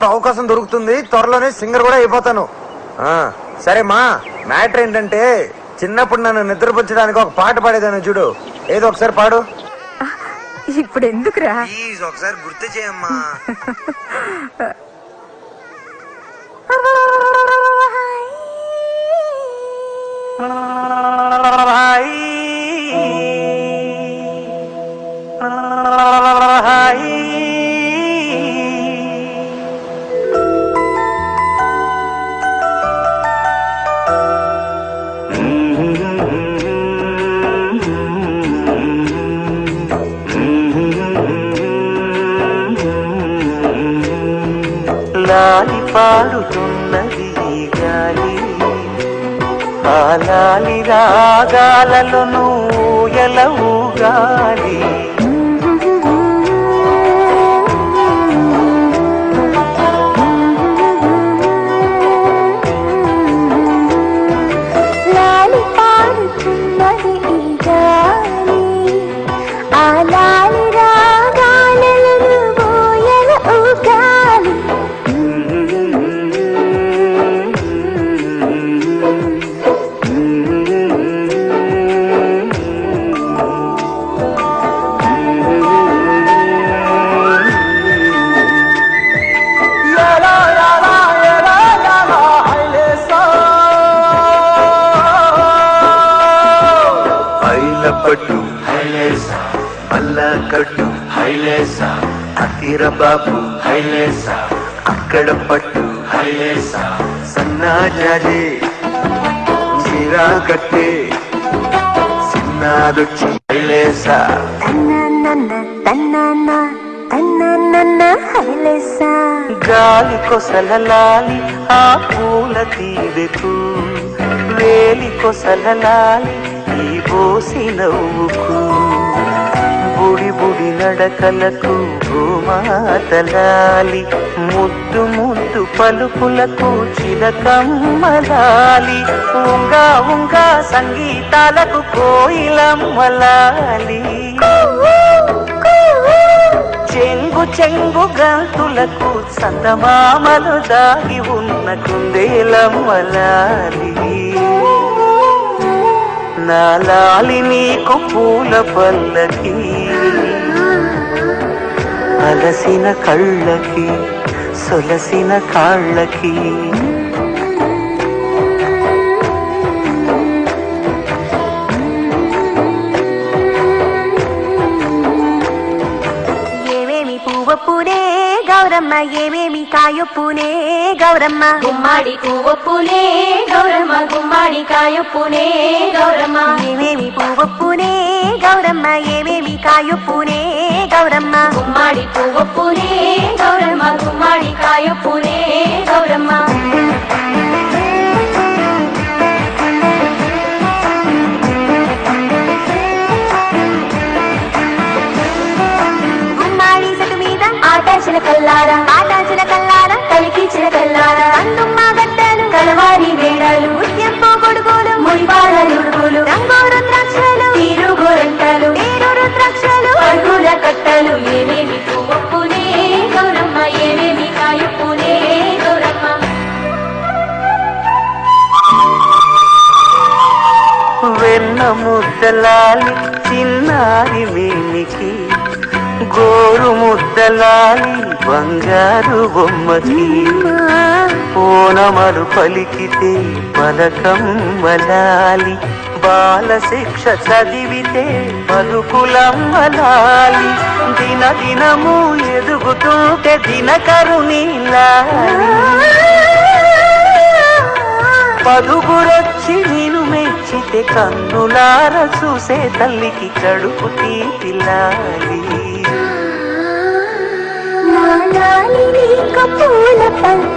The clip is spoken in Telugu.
అవకాశం దొరుకుతుంది, త్వరలోనే సింగర్ కూడా అయిపోతాను. సరే మా మ్యాటర్ ఏంటంటే, చిన్నప్పుడు నన్ను నిద్రపుచ్చడానికి ఒక పాట పాడేదాన్ని చూడు, ఏదో ఒకసారి పాడు. ఇప్పుడు ఎందుకురా, ప్లీజ్ ఒకసారి గుర్తు చేయమ్మా. లాలి పాడుతున్నది గాలి, ఆ లాలి రాగాలలో నువ్వు గాలి. లాలి పాడుతున్నది గాలి, ఆ లాలి రాగాలలో నువ్వు గాలి. పట్టు హైలేసా, మల్లా కట్టు హైలేసా, అతిర బాబు హైలేసా, అక్కడ పట్టు హైలేసా, సన్నాజాలే చీరా కట్టే సిన్నాదొచ్చి హైలేసా. గాలి కొసల లాలి ఆ పూల తీవెకు, వేలి కొసల లాలి ఈ బోసి నవ్వుకు, బుడి బుడి నడకలకు భూమాతలాలి, ముద్దు ముద్దు పలుకులకు చిలకమ్మలాలి, ఉంగా ఉంగా సంగీతాలకు కోయిలమ్మలాలి, చెంగు చెంగు గంతులకు చందమామలు దాగి ఉన్న కుందేలమ్మలాలి. నా లాలి నీకు పూల పల్లకి, అలసిన కళ్ళకి సొలసిన కాళ్ళకి. ఏమేమి పువ్వొప్పునే గౌరమ్మ, ఏమేమి కాయొప్పునే గౌరమ్మ, గుమ్మాడి పువ్వొప్పునే గౌరమ్మ, గుమ్మాడి కాయొప్పునే గౌరమ్మ. ఏమేమి పువ్వొప్పునే గౌరమ్మ, ఏమేమి కాయొప్పునే గౌరమ్మ, గుమ్మాడి పువ్వొప్పునే గౌరమ్మ, గుమ్మాడి కాయొప్పునే గౌరమ్మ. గుమ్మాడి సటు మీద ఆటాచిన కల్లారా, ఆటాచిన కల్లారా, కలికించిన కల్లారా, అందుమ్మ గడ్డలు, కలవారి వేడాలు, ముత్యంపు గొడుగులు, ముడిపాల నుడుగులు, రంగు రుద్రాక్షలు, తీరు గోరంటలు, తీరు రుద్రాక్షలు, అడుగుల కట్టలు. ఏమేమి పువ్వొప్పునే గౌరమ్మ, ఏమేమి కాయొప్పునే గౌరమ్మ. వెన్న ముద్దలాలి చిన్నారి వేనికి, గోరు ముద్దలాలి బంగారు బొమ్మకి, ఓనమలు పలికితే పలకమ్మలాలి, బాల శిక్ష చదివితే పలుకులమ్మలాలి, దిన దినము ఎదుగుతుంటే దినకరుని లాలి, పదుగురొచ్చి నేను మెచ్చితే కన్నులార చూసే తల్లికి కడుపు తీపిలాలి. లాలి నీకు పూల పల్లకి.